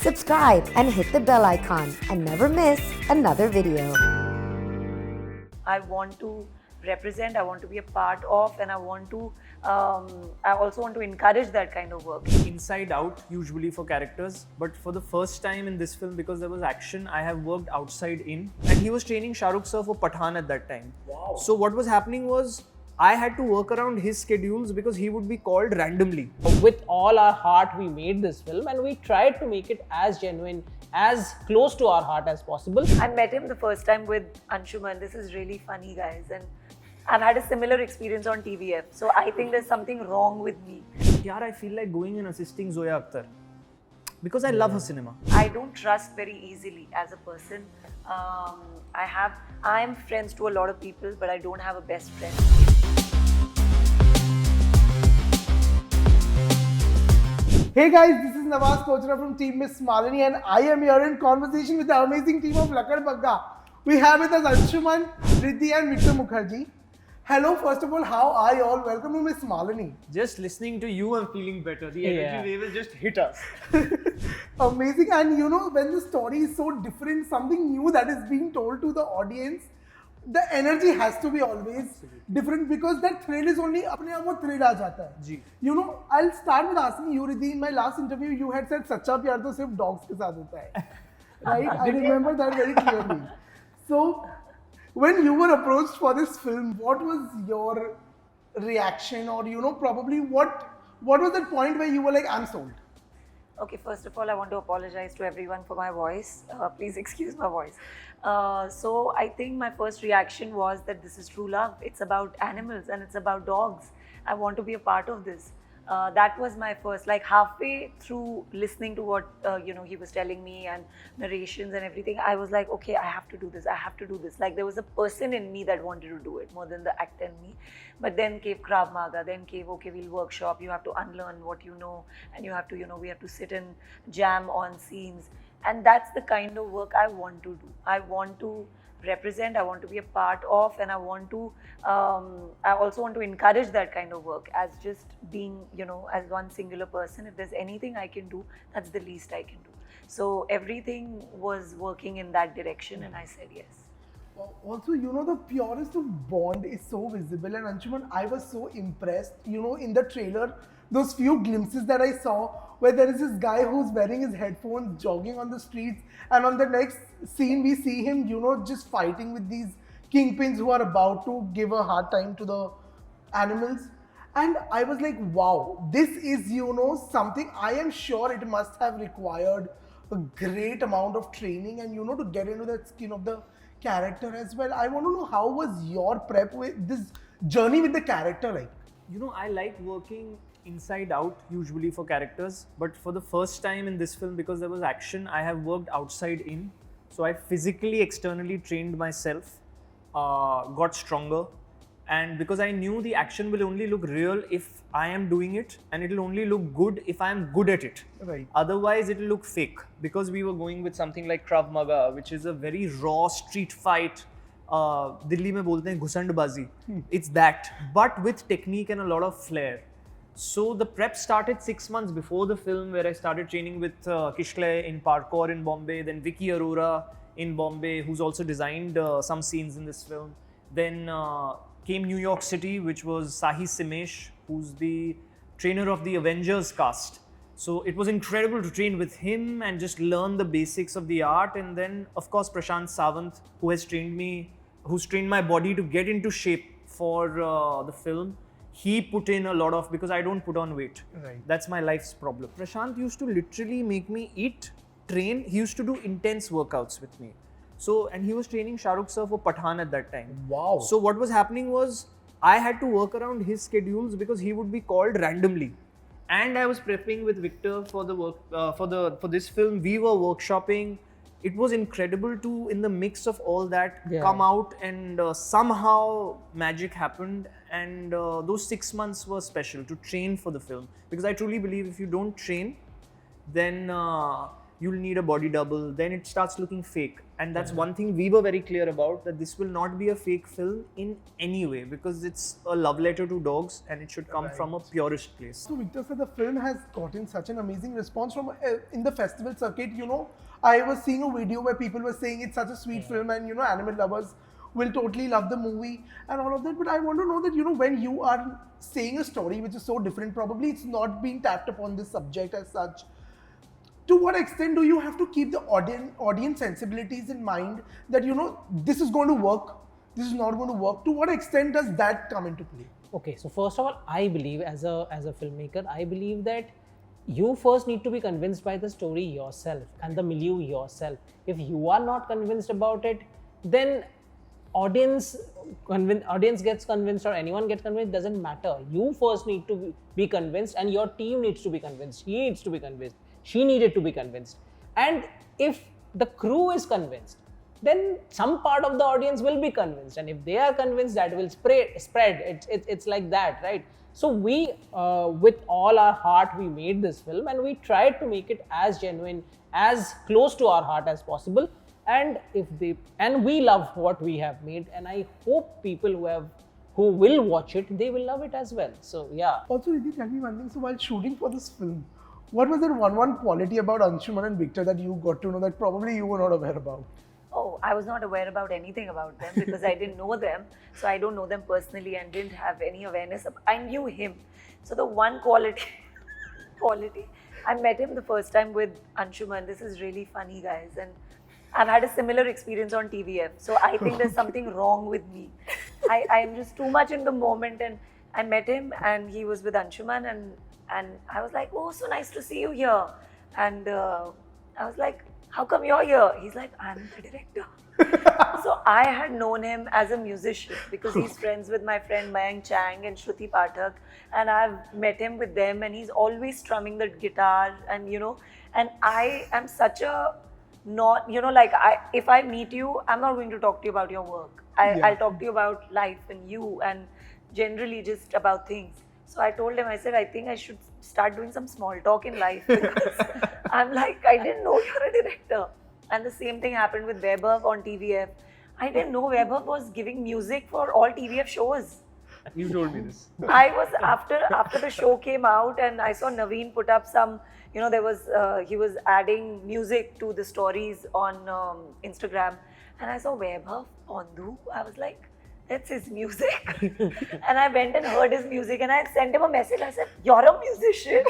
subscribe and hit the bell icon and never miss another video. I want to represent, I want to be a part of, and I also want to encourage that kind of work. Inside out usually for characters, but for the first time in this film, because there was action, I have worked outside in. And he was training Shah Rukh sir for Pathan at that time. Wow. So what was happening was I had to work around his schedules because he would be called randomly. With all our heart, we made this film and we tried to make it as genuine, as close to our heart as possible. I met him the first time with Anshuman. This is really funny, guys. And I've had a similar experience on TVF. So I think there's something wrong with me. Yaar, I feel like going and assisting Zoya Akhtar because I love her cinema. I don't trust very easily as a person. I'm friends to a lot of people, but I don't have a best friend. Hey guys, this is Nawaz Kochra from Team MissMalini and I am here in conversation with the amazing team of Lakadbaggha. We have with us Anshuman, Ridhi and Victor Mukherjee. Hello, first of all, how are you all? Welcome to MissMalini. Just listening to you, I'm feeling better. The energy wave will just hit us. Amazing, and you know, when the story is so different, something new that is being told to the audience, the energy has to be always different because that thrill is only अपने आप वो thrill आ जाता है. जी. You know, I'll start with asking you, Ridhi. In my last interview, you had said सच्चा प्यार तो सिर्फ dogs के साथ होता है, right? I remember that very clearly. So, when you were approached for this film, what was your reaction, or you know, probably what was that point where you were like, I'm sold? Okay, first of all, I want to apologize to everyone for my voice. Please excuse my voice. So I think my first reaction was that this is true love. It's about animals and it's about dogs. I want to be a part of this. That was my first, like halfway through listening to what he was telling me and narrations and everything, I was like, okay, I have to do this. I have to do this. Like there was a person in me that wanted to do it more than the actor in me. But then came Krav Maga, then came, okay, we'll workshop. You have to unlearn what you know, and you have to, we have to sit and jam on scenes. And that's the kind of work I want to do. I want to represent, I want to be a part of, and I also want to encourage that kind of work as just being, as one singular person. If there's anything I can do, that's the least I can do. So everything was working in that direction and I said yes. Also, the purest of bond is so visible, and Anshuman, I was so impressed, in the trailer, those few glimpses that I saw where there is this guy who's wearing his headphones, jogging on the streets, and on the next scene we see him, just fighting with these kingpins who are about to give a hard time to the animals. And I was like, wow, this is, something I am sure it must have required a great amount of training and, to get into the skin of the character as well. I want to know, how was your prep with this journey with the character like? I like working inside out usually for characters, but for the first time in this film, because there was action, I have worked outside in. So I physically, externally trained myself, got stronger, and because I knew the action will only look real if I am doing it, and it will only look good if I am good at it. Right. Otherwise it will look fake, because we were going with something like Krav Maga, which is a very raw street fight. Delhi mein bolte hain ghusandbazi. It's that, but with technique and a lot of flair. So the prep started 6 months before the film, where I started training with Kishle in parkour in Bombay, then Vicky Arora in Bombay, who's also designed some scenes in this film. Then came New York City, which was Sahi Simesh, who's the trainer of the Avengers cast. So it was incredible to train with him and just learn the basics of the art. And then, of course, Prashant Sawant, who's trained my body to get into shape for the film. He put in a lot of, because I don't put on weight. Right. That's my life's problem. Prashant used to literally make me eat, train. He used to do intense workouts with me. So, and he was training Shah Rukh sir for Pathan at that time. Wow. So what was happening was I had to work around his schedules because he would be called randomly. And I was prepping with Victor for the work for this film. We were workshopping. It was incredible to, in the mix of all that, come out, and somehow magic happened. And those 6 months were special to train for the film, because I truly believe if you don't train, then you'll need a body double, then it starts looking fake. And that's one thing we were very clear about, that this will not be a fake film in any way, because it's a love letter to dogs and it should come from a purest place. So Victor sir, the film has gotten such an amazing response from in the festival circuit. I was seeing a video where people were saying it's such a sweet film, and animal lovers will totally love the movie and all of that. But I want to know that when you are saying a story which is so different, probably it's not being tapped upon this subject as such. To what extent do you have to keep the audience sensibilities in mind that this is going to work, this is not going to work? To what extent does that come into play? Okay, so first of all, I believe as a filmmaker, I believe that you first need to be convinced by the story yourself and the milieu yourself. If you are not convinced about it, then audience gets convinced or anyone gets convinced, doesn't matter. You first need to be convinced, and your team needs to be convinced. He needs to be convinced. She needed to be convinced. And if the crew is convinced, then some part of the audience will be convinced, and if they are convinced, that will spread. It's like that, right? So we, with all our heart, we made this film, and we tried to make it as genuine, as close to our heart as possible. And we love what we have made, and I hope people who will watch it, they will love it as well. So yeah. Also, Ridhi, tell me one thing. So while shooting for this film, what was that one quality about Anshuman and Victor that you got to know that probably you were not aware about? Oh, I was not aware about anything about them because I didn't know them. So I don't know them personally and didn't have any awareness. I knew him. So the one quality, I met him the first time with Anshuman. This is really funny, guys. And I've had a similar experience on TVF. So I think there's something wrong with me. I'm just too much in the moment. And I met him and he was with Anshuman, and I was like, oh, so nice to see you here. And I was like, how come you're here? He's like, I'm the director. So I had known him as a musician because he's friends with my friend Mayank Chang and Shruti Pathak, and I've met him with them, and he's always strumming the guitar, and and I am such a not, if I meet you, I'm not going to talk to you about your work. I'll talk to you about life and you, and generally just about things. So I told him, I said, I think I should start doing some small talk in life because I'm like, I didn't know you're a director. And the same thing happened with Vaibhav on TVF. I didn't know Vaibhav was giving music for all TVF shows. You told me this. I was, after the show came out and I saw Naveen put up some, there was, he was adding music to the stories on Instagram. And I saw Vaibhav Pondu. I was like, that's his music. And I went and heard his music and I sent him a message. I said, you're a musician.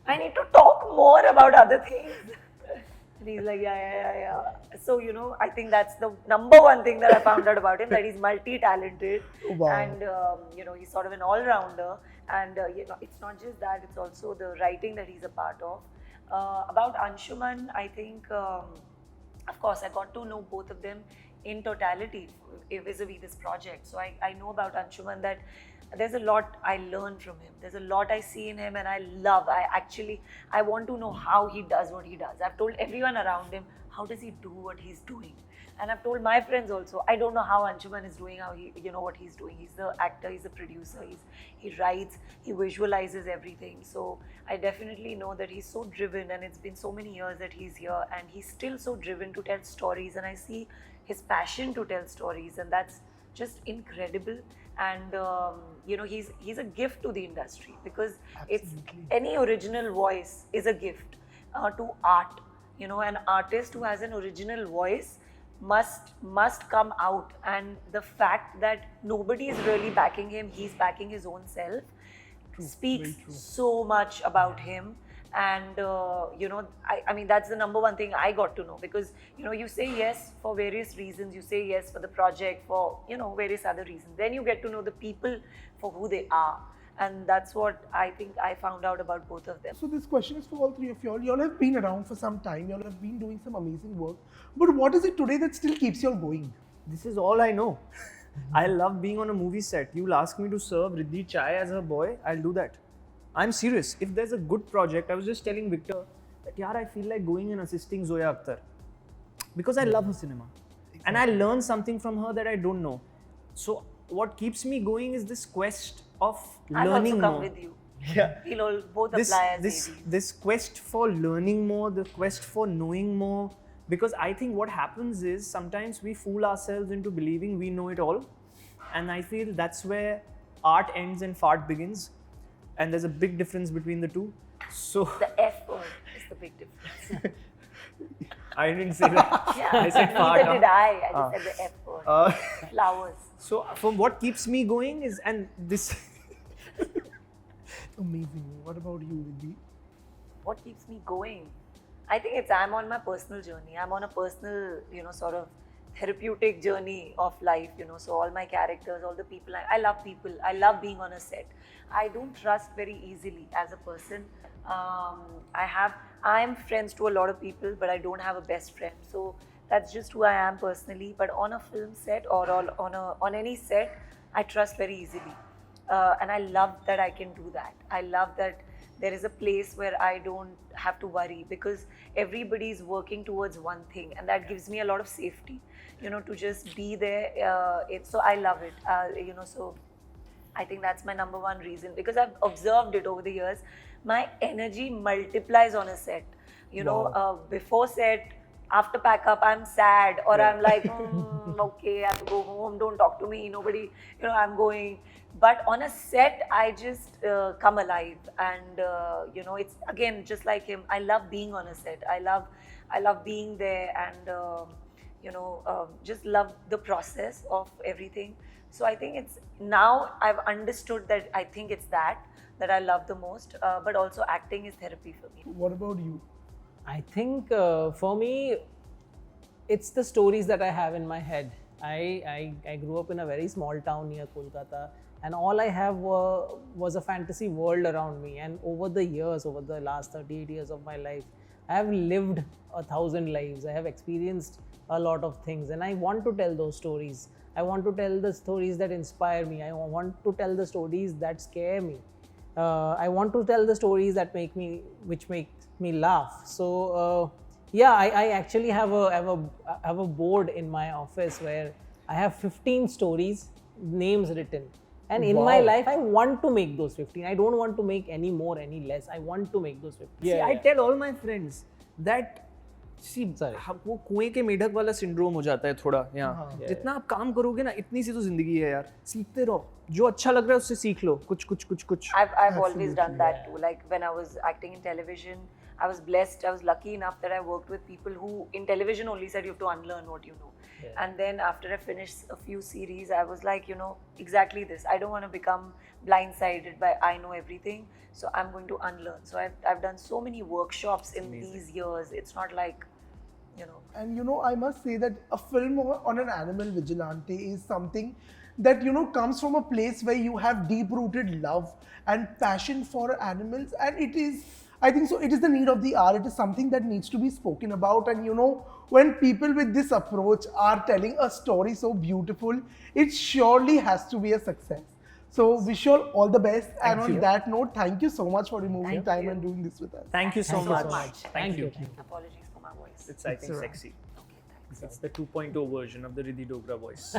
I need to talk more about other things. And he's like, yeah. So, I think that's the number one thing that I found out about him, that he's multi-talented. Wow. And, he's sort of an all-rounder. And, it's not just that, it's also the writing that he's a part of. About Anshuman, I think, of course, I got to know both of them in totality vis-a-vis this project. So I know about Anshuman that there's a lot I learn from him. There's a lot I see in him and I love. I want to know how he does what he does. I've told everyone around him, how does he do what he's doing? And I've told my friends also, I don't know how Anshuman is doing, what he's doing. He's the actor, he's the producer, he writes, he visualizes everything. So I definitely know that he's so driven, and it's been so many years that he's here and he's still so driven to tell stories, and I see his passion to tell stories, and that's just incredible. And he's a gift to the industry because it's any original voice is a gift to art. An artist who has an original voice must come out, and the fact that nobody is really backing him, he's backing his own self, speaks so much about him. And I mean, that's the number one thing I got to know, because you say yes for various reasons. You say yes for the project, for various other reasons. Then you get to know the people for who they are, and that's what I think I found out about both of them. So this question is for all three of y'all. Y'all have been around for some time. Y'all have been doing some amazing work. But what is it today that still keeps y'all going? This is all I know. I love being on a movie set. You'll ask me to serve Ridhi chai as a boy, I'll do that. I'm serious. If there's a good project, I was just telling Victor that, I feel like going and assisting Zoya Akhtar because I love her cinema. Exactly. And I learn something from her that I don't know. So what keeps me going is this quest of learning more. I'll also come with you. Yeah. We'll all both This apply as this ADs. this quest for learning more, the quest for knowing more, because I think what happens is sometimes we fool ourselves into believing we know it all, and I feel that's where art ends and fart begins, and there's a big difference between the two. So The F word is the big difference. I didn't say that. Yeah, I said fart. neither did I. I just said the F word. Flowers. So from what keeps me going is, and this Amazing. What about you, Ridhi? What keeps me going? I think I'm on my personal journey. I'm on a personal, sort of therapeutic journey of life, So all my characters, all the people, I love people. I love being on a set. I don't trust very easily as a person. I'm friends to a lot of people, but I don't have a best friend. So that's just who I am personally. But on a film set or on any set, I trust very easily. And I love that I can do that. I love that there is a place where I don't have to worry because everybody is working towards one thing, and that gives me a lot of safety, to just be there. So I love it, so I think that's my number one reason, because I've observed it over the years. My energy multiplies on a set. Before set, after pack up, I'm sad, or I'm like, okay, I have to go home, don't talk to me, nobody, I'm going. But on a set, I just come alive, and it's again just like him. I love being on a set. I love being there, and just love the process of everything. So I think it's now I've understood that I think it's that I love the most. But also acting is therapy for me. What about you? I think for me, it's the stories that I have in my head. I grew up in a very small town near Kolkata, and all I have was a fantasy world around me. And over the last 38 years of my life, I have lived 1,000 lives. I have experienced a lot of things, and I want to tell those stories. I want to tell the stories that inspire me. I want to tell the stories that scare me. I want to tell the stories that make me laugh. So I actually have a board in my office where I have 15 stories, names written. And in my life, I want to make those 15. I don't want to make any more, any less. I want to make those 15. I tell all my friends that वो कुएं के मेढक वाला syndrome हो जाता है थोड़ा यहाँ. जितना आप काम करोगे ना, इतनी सी तो जिंदगी है यार. सीखते रहो, जो अच्छा लग रहा है उससे सीख लो, कुछ. I've always done that too. Like when I was acting in television, I was blessed. I was lucky enough that I worked with people who in television only said you have to unlearn what you know. Yeah. And then after I finished a few series, I was like, exactly this. I don't want to become blindsided by I know everything. So I'm going to unlearn. So I've done so many workshops in these years. It's not like, And I must say that a film on an animal vigilante is something that comes from a place where you have deep-rooted love and passion for animals, and it is, I think so, it is the need of the hour. It is something that needs to be spoken about, and when people with this approach are telling a story so beautiful, it surely has to be a success. So wish you all the best. And on that note, thank you so much for removing time and doing this with us. Thank you so much. Thank you. apologies for my voice. It's, I think, sexy. Okay, thanks. It's the 2.0 version of the Ridhi Dogra voice.